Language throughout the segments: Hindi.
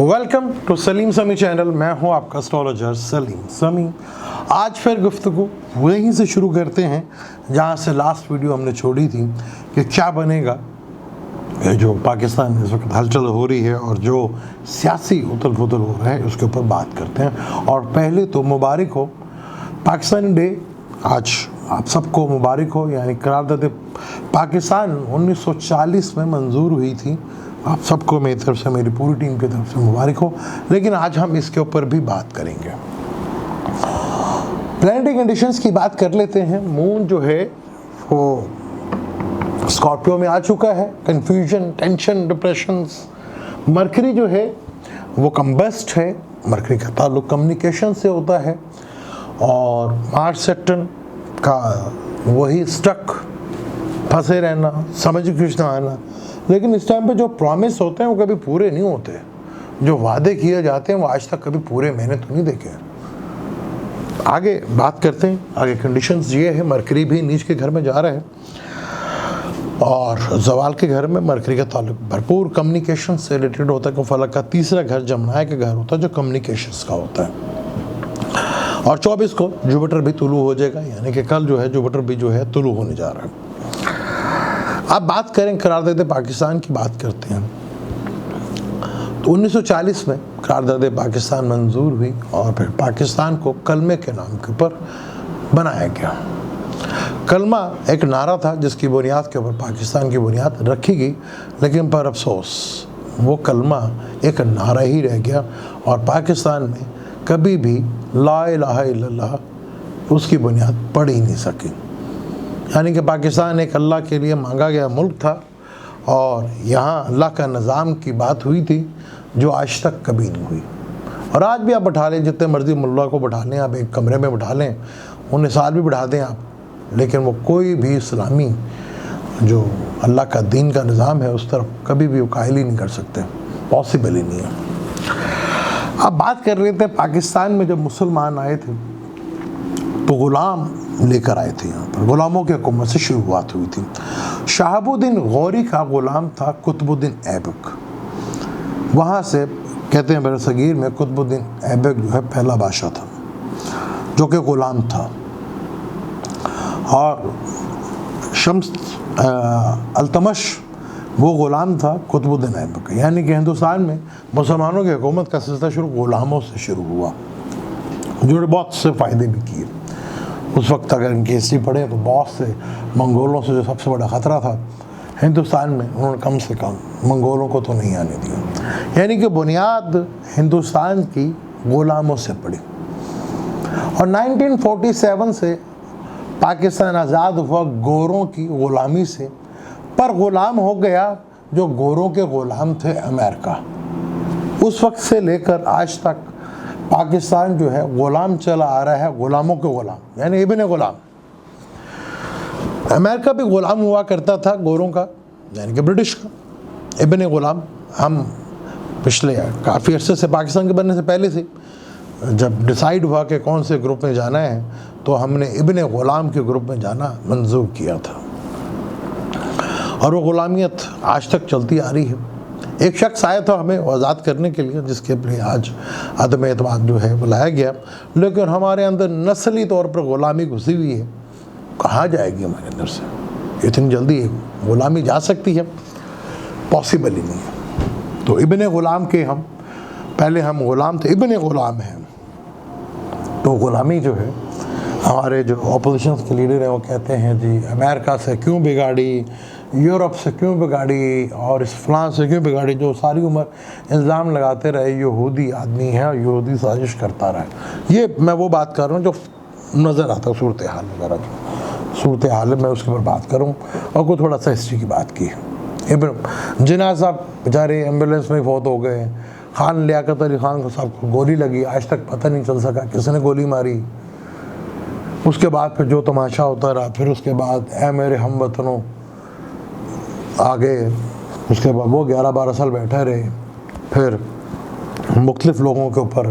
वेलकम टू सलीम समी चैनल। मैं हूं आपका एस्ट्रोलॉजर सलीम समी। आज फिर गुफ्तगू वहीं से शुरू करते हैं जहां से लास्ट वीडियो हमने छोड़ी थी कि क्या बनेगा ये जो पाकिस्तान में इस वक्त हलचल हो रही है और जो सियासी उथल पुथल हो रहा है उसके ऊपर बात करते हैं। और पहले तो मुबारक हो पाकिस्तान डे, आज आप सबको मुबारक हो। यानी करारदाद पाकिस्तान 1940 में मंजूर हुई थी। आप सबको मेरी तरफ से, मेरी पूरी टीम की तरफ से मुबारक हो। लेकिन आज हम इसके ऊपर भी बात करेंगे। प्लैनेटरी कंडीशंस की बात कर लेते हैं। मून जो है वो स्कॉर्पियो में आ चुका है। Confusion, tension, depressions. मरकरी जो है वो कंबस्ट है। मरकरी का ताल्लुक कम्युनिकेशन से होता है। और मार्स सेक्टन का वही स्टक, फंसे रहना, समझ कुछ ना आना। लेकिन इस टाइम पे जो प्रॉमिस होते हैं वो कभी पूरे नहीं होते। जो वादे किए जाते हैं वो आज तक कभी पूरे मैंने तो नहीं देखे। आगे बात करते हैं। आगे कंडीशंस ये है, मरकरी भी नीच के घर में जा रहा है और जवाल के घर में मरकरी का ताल्लुक भरपूर कम्युनिकेशन से रिलेटेड होता है। क्योंकि फलक का तीसरा घर जमनाय का घर होता है जो कम्युनिकेशंस का होता है। और 24 को जुपिटर भी तुलू हो जाएगा, यानी कि कल जो है जुपिटर भी जो है तुलू होने जा रहा है। अब बात करें करारदाद पाकिस्तान की, बात करते हैं। तो 1940 में करारदाद पाकिस्तान मंजूर हुई और फिर पाकिस्तान को कलमे के नाम के ऊपर बनाया गया। कलमा एक नारा था जिसकी बुनियाद के ऊपर पाकिस्तान की बुनियाद रखी गई। लेकिन पर अफसोस वो कलमा एक नारा ही रह गया और पाकिस्तान में कभी भी ला इलाहा इल्लल्लाह उसकी बुनियाद पड़ ही नहीं सकी। यानी कि पाकिस्तान एक अल्लाह के लिए मांगा गया मुल्क था और यहाँ अल्लाह का निज़ाम की बात हुई थी जो आज तक कभी नहीं हुई। और आज भी आप बैठा लें, जितने मर्जी मुल्ला को बैठा लें, आप एक कमरे में बैठा लें, 19 साल भी बढ़ा दें आप, लेकिन वो कोई भी इस्लामी जो अल्लाह का दीन का निज़ाम है उस तरफ कभी भी वो कायल ही नहीं कर सकते। पॉसिबल ही नहीं है। अब बात कर रहे थे पाकिस्तान में जब मुसलमान आए थे तो ग़ुलाम लेकर आए थे। यहाँ पर ग़ुलामों की हुकूमत से शुरुआत हुई थी। शहाबुद्दीन गौरी का ग़ुलाम था कुतुबुद्दीन ऐबक। वहाँ से कहते हैं बरसगीर में कुतुबुद्दीन ऐबक जो है पहला बादशाह था जो कि ग़ुलाम था। और शम्स अल्तमश वो ग़ुलाम था कुतुबुद्दीन ऐबक। यानी कि हिंदुस्तान में मुसलमानों की हुकूमत का सिलसिला शुरू ग़ुलामों से शुरू हुआ, जो बहुत से फ़ायदे भी किए। उस वक्त अगर इनकी हिस्ट्री पढ़े तो बहुत से मंगोलों से जो सबसे बड़ा ख़तरा था हिंदुस्तान में, उन्होंने कम से कम मंगोलों को तो नहीं आने दिया। यानी कि बुनियाद हिंदुस्तान की ग़ुलामों से पड़ी। और 1947 से पाकिस्तान आज़ाद हुआ गोरों की ग़ुलामी से, पर ग़ुलाम हो गया जो गोरों के ग़ुलाम थे अमेरिका। उस वक्त से लेकर आज तक पाकिस्तान जो है ग़ुलाम चला आ रहा है, ग़ुलामों के ग़ुलाम, यानी इब्ने ग़ुलाम। अमेरिका भी ग़ुलाम हुआ करता था गोरों का, यानी कि ब्रिटिश का। इब्ने ग़ुलाम हम पिछले काफ़ी अरसे से, पाकिस्तान के बनने से पहले से, जब डिसाइड हुआ कि कौन से ग्रुप में जाना है तो हमने इब्ने ग़ुलाम के ग्रुप में जाना मंजूर किया था। और वो ग़ुलामियत आज तक चलती आ रही है। एक शख्स आया था हमें आज़ाद करने के लिए, जिसके लिए आज अदम एतमाद जो है बुलाया गया। लेकिन हमारे अंदर नस्ली तौर पर ग़ुलामी घुसी हुई है। कहाँ जाएगी हमारे अंदर से? इतनी जल्दी ग़ुलामी जा सकती है? पॉसिबल ही नहीं है। तो इब्ने ग़ुलाम के हम पहले हम ग़ुलाम थे, इब्ने ग़ुलाम हैं। तो ग़ुलामी जो है, हमारे जो अपोजिशन के लीडर हैं वो कहते हैं जी अमेरिका से क्यों बिगाड़ी, यूरोप से क्यों बिगाड़ी और इस फ्रांस से क्यों बिगाड़ी। जो सारी उम्र इल्ज़ाम लगाते रहे यहूदी आदमी है और यहूदी साजिश करता रहा। ये मैं वो बात कर रहा हूँ जो नज़र आता है सूरत हाल वगैरह, जो सूरत हाल मैं उसके ऊपर बात करूँ। और कोई थोड़ा सा हिस्ट्री की बात की। जिन्ना साहब बेचारे एम्बुलेंस में फौत हो गए। खान लियाकत अली खान को साहब को गोली लगी, आज तक पता नहीं चल सका किसने गोली मारी। उसके बाद फिर जो तमाशा होता रहा, फिर उसके बाद ऐ मेरे हमवतनों आ गए। उसके बाद वो 11-12 साल बैठे रहे। फिर मुख्तलिफ़ लोगों के ऊपर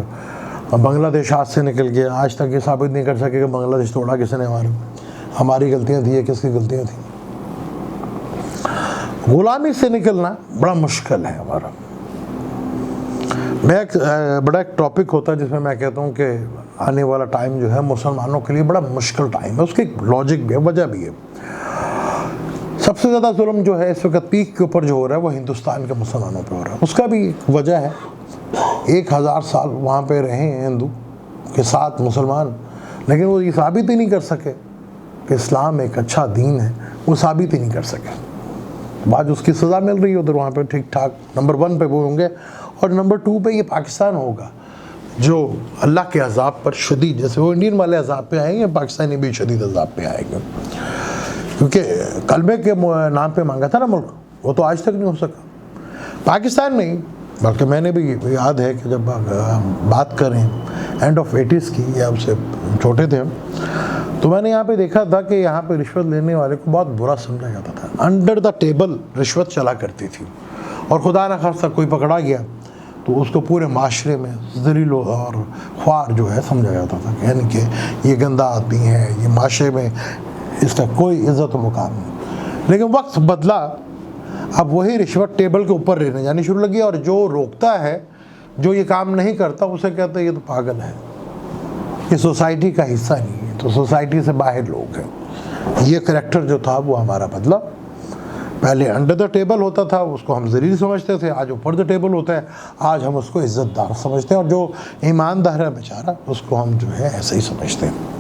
बांग्लादेश हाथ से निकल गया। आज तक ये साबित नहीं कर सके कि बांग्लादेश तोड़ा किसने, हमारी गलतियाँ थी या किसकी गलतियाँ थी। ग़ुलामी से निकलना बड़ा मुश्किल है हमारा। मैं एक बड़ा एक टॉपिक होता है जिसमें मैं कहता हूँ कि आने वाला टाइम जो है मुसलमानों के लिए बड़ा मुश्किल टाइम है। उसकी एक लॉजिक भी है, वजह भी है। सबसे ज़्यादा जुल्म जो है इस वक्त पीक के ऊपर जो हो रहा है वो हिंदुस्तान के मुसलमानों पे हो रहा है। उसका भी एक वजह है, 1000 साल वहाँ पे रहे हैं हिंदू के साथ मुसलमान, लेकिन वो ये साबित ही नहीं कर सके कि इस्लाम एक अच्छा दीन है। वो साबित ही नहीं कर सके। बाद उसकी सज़ा मिल रही है उधर, वहाँ पे ठीक ठाक नंबर 1 पे वो होंगे, और नंबर 2 पे ये पाकिस्तान होगा जो अल्लाह के अज़ाब पर शदीद, जैसे वो इंडियन वाले अज़ाब पे आएंगे, पाकिस्तानी भी शदीद अज़ाब पे आएंगे। क्योंकि कलमे के नाम पे मांगा था ना मुल्क, वो तो आज तक नहीं हो सका। पाकिस्तान नहीं, बल्कि मैंने भी याद है कि जब हम बात करें एंड ऑफ 80s की, या उससे छोटे थे हम, तो मैंने यहाँ पे देखा था कि यहाँ पे रिश्वत लेने वाले को बहुत बुरा समझा जाता था। अंडर द टेबल रिश्वत चला करती थी, और खुदा न खास्ता कोई पकड़ा गया तो उसको पूरे माशरे में ज़लील और ख्वार जो है समझा जाता था, यानी कि ये गंदा आदमी है, ये माशरे में इसका कोई इज़्ज़त मुकाम नहीं। लेकिन वक्त बदला, अब वही रिश्वत टेबल के ऊपर रहने जानी शुरू लगी, और जो रोकता है, जो ये काम नहीं करता, उसे कहते हैं ये तो पागल है, ये सोसाइटी का हिस्सा नहीं है, तो सोसाइटी से बाहर लोग हैं। ये करैक्टर जो था वो हमारा बदला। पहले अंडर द टेबल होता था, उसको हम ज़लील समझते थे, आज ऊपर द टेबल होता है, आज हम उसको इज़्ज़तदार समझते हैं, और जो ईमानदार है बेचारा उसको हम जो है ऐसे ही समझते हैं।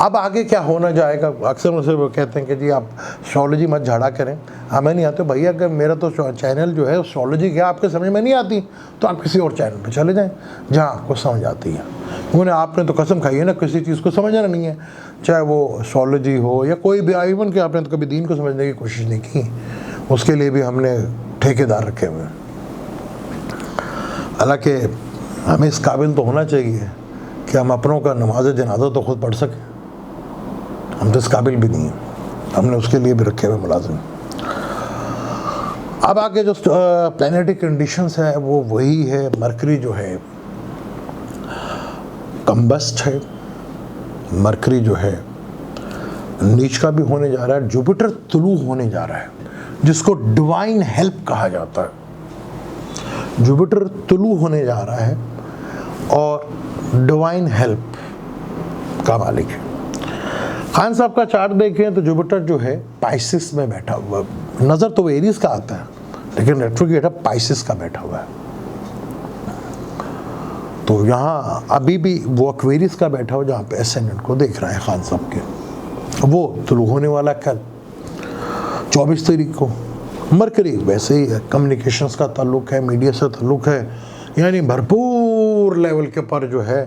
अब आगे क्या होना जाएगा, अक्सर मुझसे वो कहते हैं कि जी आप एस्ट्रोलॉजी मत झाड़ा करें, हमें नहीं आते। भैया अगर मेरा तो चैनल जो है एस्ट्रोलॉजी क्या आपके समझ में नहीं आती, तो आप किसी और चैनल पे चले जाएं जहां आपको समझ आती है। उन्हें आपने तो कसम खाई है ना किसी चीज़ को समझना नहीं है, चाहे वो एस्ट्रोलॉजी हो या कोई भी, इवन कि आपने तो कभी दीन को समझने की कोशिश नहीं की, उसके लिए भी हमने ठेकेदार रखे हुए हैं। हालाँकि हमें इस काबिल तो होना चाहिए कि हम अपनों का नमाज जनाजा तो खुद पढ़ सकें, हम तो इस काबिल भी नहीं हैं, हमने उसके लिए भी रखे हुए मुलाजिम। अब आगे जो प्लैनेटरी कंडीशंस है वो वही है। मरकरी जो है कम्बस्ट है, मरकरी जो है नीच का भी होने जा रहा है, जुपिटर तुलू होने जा रहा है, जिसको डिवाइन हेल्प कहा जाता है। जुपिटर तुलू होने जा रहा है और डिवाइन हेल्प का मालिक है। खान साहब का चार्ट देखें तो जुपिटर जो है पाइसिस में बैठा हुआ, नज़र तो एरीज का आता है लेकिन रेट्रोग्रेड पाइसिस का बैठा हुआ है। तो यहाँ अभी भी वो एक्वेरियस का बैठा हुआ, जहाँ पे एसेंडेंट को देख रहा है खान साहब के, वो तुलू होने वाला कल 24 तारीख को। मरकरी वैसे ही है, कम्युनिकेशंस का ताल्लुक है, मीडिया से ताल्लुक है, यानी भरपूर लेवल के पर जो है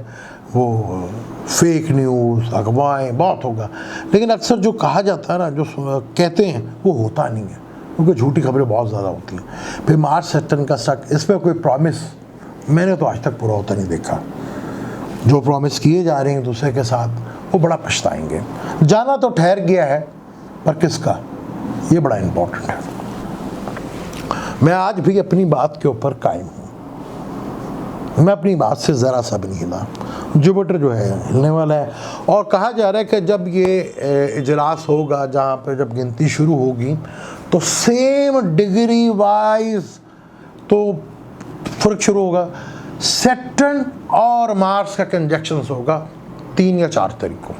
वो फेक न्यूज़ अफवाहें बहुत होगा। लेकिन अक्सर जो कहा जाता है ना, जो कहते हैं वो होता नहीं है, क्योंकि झूठी खबरें बहुत ज़्यादा होती हैं। फिर मार्च सैटर्न का शक, इस पर कोई प्रॉमिस मैंने तो आज तक पूरा होता नहीं देखा। जो प्रॉमिस किए जा रहे हैं दूसरे के साथ, वो बड़ा पछताएंगे। जाना तो ठहर गया है, पर किसका, ये बड़ा इम्पोर्टेंट है। मैं आज भी अपनी बात के ऊपर कायम हूँ, मैं अपनी बात से ज़रा सा भी नहीं हिला। जुपिटर जो है हिलने वाला है, और कहा जा रहा है कि जब ये इजलास होगा, जहाँ पे जब गिनती शुरू होगी, तो सेम डिग्री वाइज तो फर्क शुरू होगा। सैटर्न और मार्स का कंजक्शंस होगा 3 या 4 तारीख को।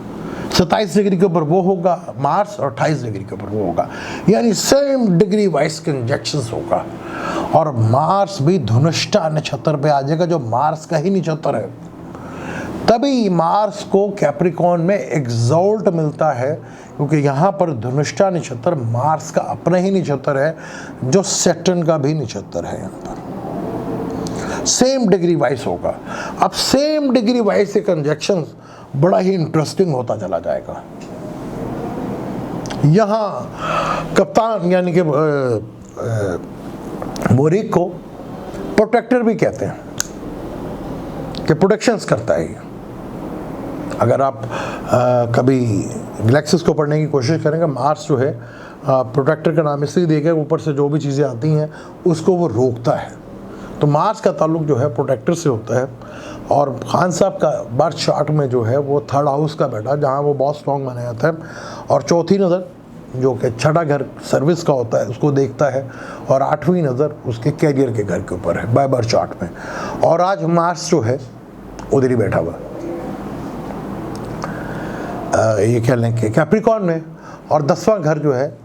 27 डिग्री के ऊपर वो होगा मार्स, और 28 डिग्री के ऊपर वो होगा, यानी सेम डिग्री वाइज कंजक्शंस होगा। और मार्स भी धनुष्टा नक्षत्र पे आ जाएगा, जो मार्स का ही नक्षत्र है। तभी मार्स को कैप्रिकॉर्न में एग्जॉल्ट मिलता है, क्योंकि यहाँ पर धनुष्टा नक्षत्र मार्स का अपना ही नक्षत्र है, जो सैटर्न का भी नक्षत्र है। यहाँ पर सेम डिग्री वाइज होगा। अब सेम डिग्री वाइज से कंजक्शन बड़ा ही इंटरेस्टिंग होता चला जाएगा। यहाँ कप्तान यानी कि मोरिक को प्रोटेक्टर भी कहते हैं, कि प्रोटेक्शंस करता है। अगर आप कभी गैलेक्सीज को पढ़ने की कोशिश करेंगे, मार्स जो है प्रोटेक्टर का नाम इसलिए दिया गया, ऊपर से जो भी चीज़ें आती हैं उसको वो रोकता है। तो मार्स का ताल्लुक जो है प्रोटेक्टर से होता है। और खान साहब का बर्थ चार्ट में जो है वो 3rd हाउस का बैठा, जहाँ वो बहुत स्ट्रॉन्ग माना जाता है। और चौथी नज़र जो कि छठा घर सर्विस का होता है उसको देखता है, और 8वीं नज़र उसके कैरियर के घर के ऊपर है बाय बर्थ चार्ट में। और आज मार्स जो है उधर ही बैठा हुआ ये कह लें कि कैप्रिकॉर्न में, और 10वां घर जो है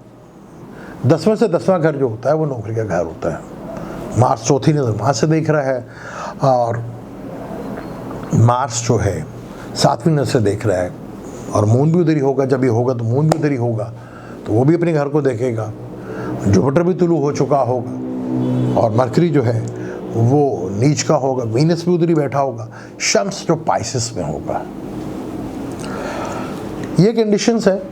10वें से 10वां घर जो होता है वो नौकरी का घर होता है। मार्स चौथी नज़र वहाँ से देख रहा है, और मार्स जो है 7वीं नज़र से देख रहा है, और मून भी उधर ही होगा। जब ये होगा तो मून भी उधर ही होगा, तो वो भी अपने घर को देखेगा। जुपिटर भी तुलू हो चुका होगा, और मरकरी जो है वो नीच का होगा। वीनस भी उधर ही बैठा होगा। शम्स जो पाइसिस में होगा। ये कंडीशंस है,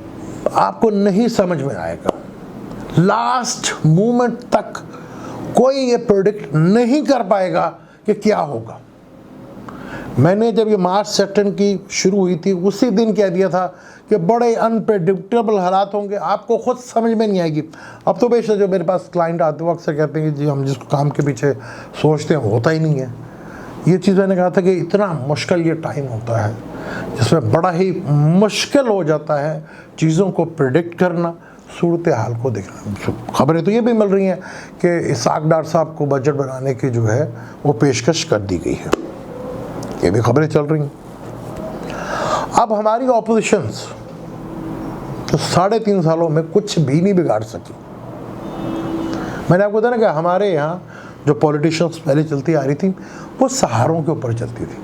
आपको नहीं समझ में आएगा। लास्ट मोमेंट तक कोई ये प्रेडिक्ट नहीं कर पाएगा कि क्या होगा। मैंने जब ये मार्च सैटर्न की शुरू हुई थी उसी दिन कह दिया था कि बड़े अनप्रेडिक्टेबल हालात होंगे, आपको खुद समझ में नहीं आएगी। अब तो बेशक जो मेरे पास क्लाइंट आते वक्त से कहते हैं कि जी हम जिसको काम के पीछे सोचते हैं होता ही नहीं है। ये चीज़ मैंने कहा था कि इतना मुश्किल ये टाइम होता है जिसमें बड़ा ही मुश्किल हो जाता है चीज़ों को प्रेडिक्ट करना, सूरत हाल को देखना। खबरें तो ये भी मिल रही हैं कि इसाक डार साहब को बजट बनाने की जो है वो पेशकश कर दी गई है, ये भी खबरें चल रही हैं। अब हमारी ऑपोजिशंस तो 3.5 सालों में कुछ भी नहीं बिगाड़ सकी। मैंने आपको बताया ना कि हमारे यहाँ जो पॉलिटिशियंस पहले चलती आ रही थी वो सहारों के ऊपर चलती थी।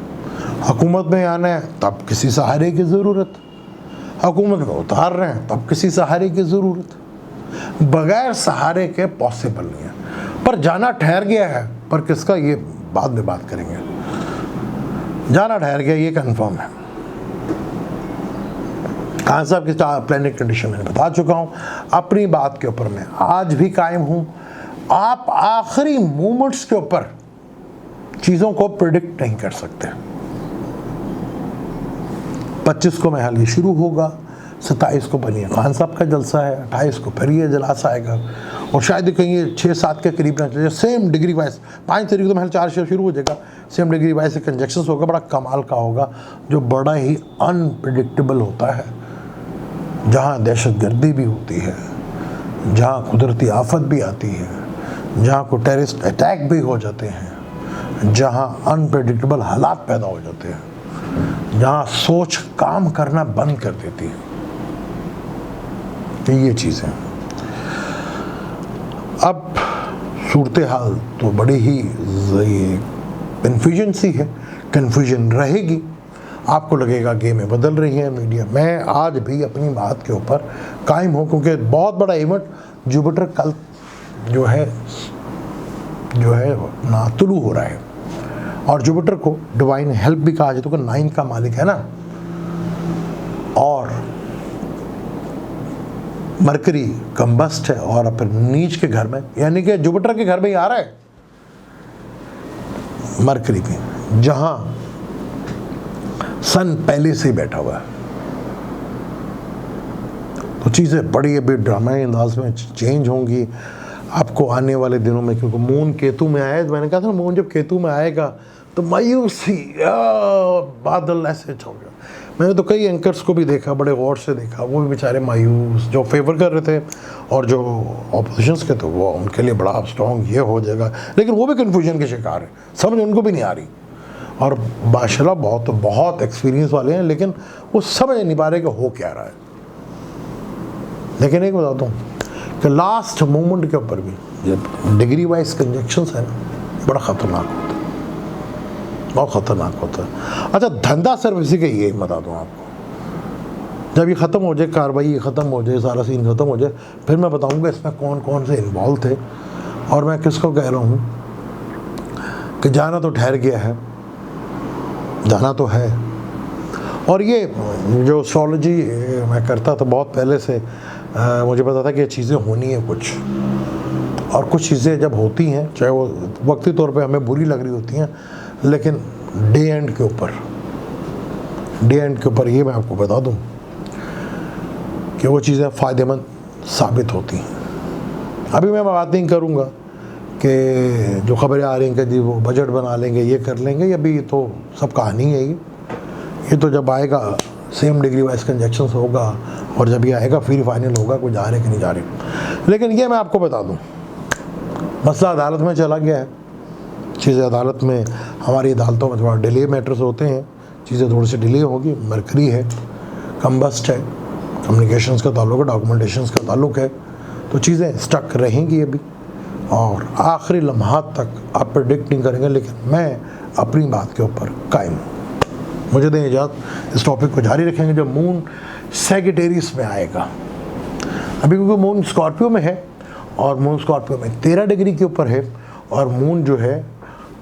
हुकूमत में आना है तब किसी सहारे की ज़रूरत, हुकूमत में उतार रहे हैं तब किसी सहारे की ज़रूरत। बगैर सहारे के पॉसिबल नहीं है। पर जाना ठहर गया है, पर किसका ये बाद में बात करेंगे। जाना ठहर गया ये कंफर्म है। खान साहब की प्लानिंग कंडीशन मैंने बता चुका हूँ। अपनी बात के ऊपर मैं आज भी कायम हूँ। आप आखिरी मोमेंट्स के ऊपर चीज़ों को प्रिडिक्ट नहीं कर सकते। 25 को महल ये शुरू होगा, 27 को बनिए खान साहब का जलसा है, 28 को फिर ये जलासा आएगा, और शायद कहीं 6-7 के करीब ना चले। सेम डिग्री वाइज 5 तारीख को महल 4 से शुरू हो जाएगा, सेम डिग्री वाइज से कंजक्शंस होगा, बड़ा कमाल का होगा, जो बड़ा ही अनप्रिडिक्टेबल होता है। जहाँ दहशतगर्दी भी होती है, जहाँ कुदरती आफत भी आती है, जहाँ को टेररिस्ट अटैक भी हो जाते हैं, जहाँ अनप्रेडिक्टेबल हालात पैदा हो जाते हैं, जहाँ सोच काम करना बंद कर देती है। तो ये चीज़ें अब सूरत हाल तो बड़ी ही कन्फ्यूजन सी है, कन्फ्यूजन रहेगी। आपको लगेगा गेमें बदल रही हैं मीडिया। मैं आज भी अपनी बात के ऊपर कायम हूँ, क्योंकि बहुत बड़ा इवेंट जुपिटर कल जो है ना तुलू हो रहा है, और जुपिटर को डिवाइन हेल्प भी कहा जाए तो 9 का मालिक है ना, और मरकरी कंबस्ट है और फिर नीच के घर में, यानी कि जुपिटर के घर में ही आ रहा है मरकरी भी, जहां सन पहले से ही बैठा हुआ है। तो चीज़ें बड़ी अभी ड्रामाई अंदाज में चेंज होंगी आपको आने वाले दिनों में, क्योंकि मून केतु में आया। मैंने कहा था ना, मून जब केतु में आएगा तो मायूसी बादल ऐसे चल गया। मैंने तो कई एंकर्स को भी देखा, बड़े गौर से देखा, वो भी बेचारे मायूस, जो फेवर कर रहे थे और जो ऑपोजिशंस के थे वो उनके लिए बड़ा स्ट्रॉन्ग ये हो जाएगा, लेकिन वो भी कन्फ्यूजन के शिकार है, समझ उनको भी नहीं आ रही। और माशाल्लाह बहुत एक्सपीरियंस वाले हैं, लेकिन वो समझ नहीं पा रहे कि हो क्या रहा है। लेकिन एक बताता हूँ कि लास्ट मोमेंट के ऊपर भी जब डिग्री वाइज कंजक्शंस है ना, बड़ा ख़तरनाक होता है, बहुत ख़तरनाक होता है। अच्छा, धंधा सिर्फ इसी का ये बता दूँ आपको, जब ये ख़त्म हो जाए, कार्रवाई ख़त्म हो जाए, सारा सीन ख़त्म हो जाए, फिर मैं बताऊँगा इसमें कौन कौन से इन्वॉल्व थे और मैं किसको कह रहा हूँ कि जाना तो ठहर गया है, जाना तो है। और ये जो एस्ट्रोलॉजी मैं करता था बहुत पहले से, मुझे पता था कि ये चीज़ें होनी है कुछ, और कुछ चीज़ें जब होती हैं, चाहे वो वक्ती तौर पे हमें बुरी लग रही होती हैं, लेकिन डे एंड के ऊपर ये मैं आपको बता दूं कि वो चीज़ें फ़ायदेमंद साबित होती हैं। अभी मैं बात नहीं करूँगा कि जो खबरें आ रही हैं कि जी वो बजट बना लेंगे, ये कर लेंगे, अभी तो सब कहानी है। ये तो जब आएगा सेम डिग्री वाइज कंजक्शन होगा, और जब ये आएगा फिर फाइनल होगा कोई जा रहे कि नहीं जा रहे। लेकिन ये मैं आपको बता दूं, मसला अदालत में चला गया है। चीज़ें अदालत में, हमारी अदालतों में थोड़ा डिले मैटर्स होते हैं, चीज़ें थोड़ी सी डिले होगी। मरकरी है, कम्बस्ट है, कम्युनिकेशंस का ताल्लुक है, डॉक्यूमेंटेशंस का ताल्लुक है, तो चीज़ें स्टक रहेंगी अभी और आखिरी लम्हात तक आप प्रेडिक्ट नहीं करेंगे। लेकिन मैं अपनी बात के ऊपर कायम हूँ। मुझे दें इजाज़त, इस टॉपिक को जारी रखेंगे जब मून सैजिटेरियस में आएगा। अभी क्योंकि मून स्कॉर्पियो में है और मून स्कॉर्पियो में 13 डिग्री के ऊपर है, और मून जो है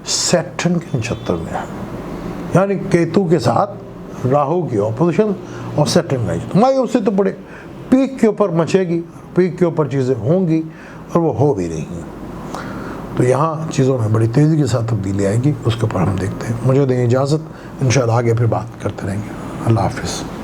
सैटर्न के नक्षत्र में है, यानी केतु के साथ राहु की ऑपोजिशन और सैटर्न का। मायूसी तो बड़े पीक के ऊपर मचेगी, पीक के ऊपर चीज़ें होंगी और वो हो भी रही हैं। तो यहाँ चीज़ों में बड़ी तेज़ी के साथ तब्दीली आएगी, उसके ऊपर हम देखते हैं। मुझे दें इजाज़त, इंशाअल्लाह आगे फिर बात करते रहेंगे। अल्लाह हाफ़िज़।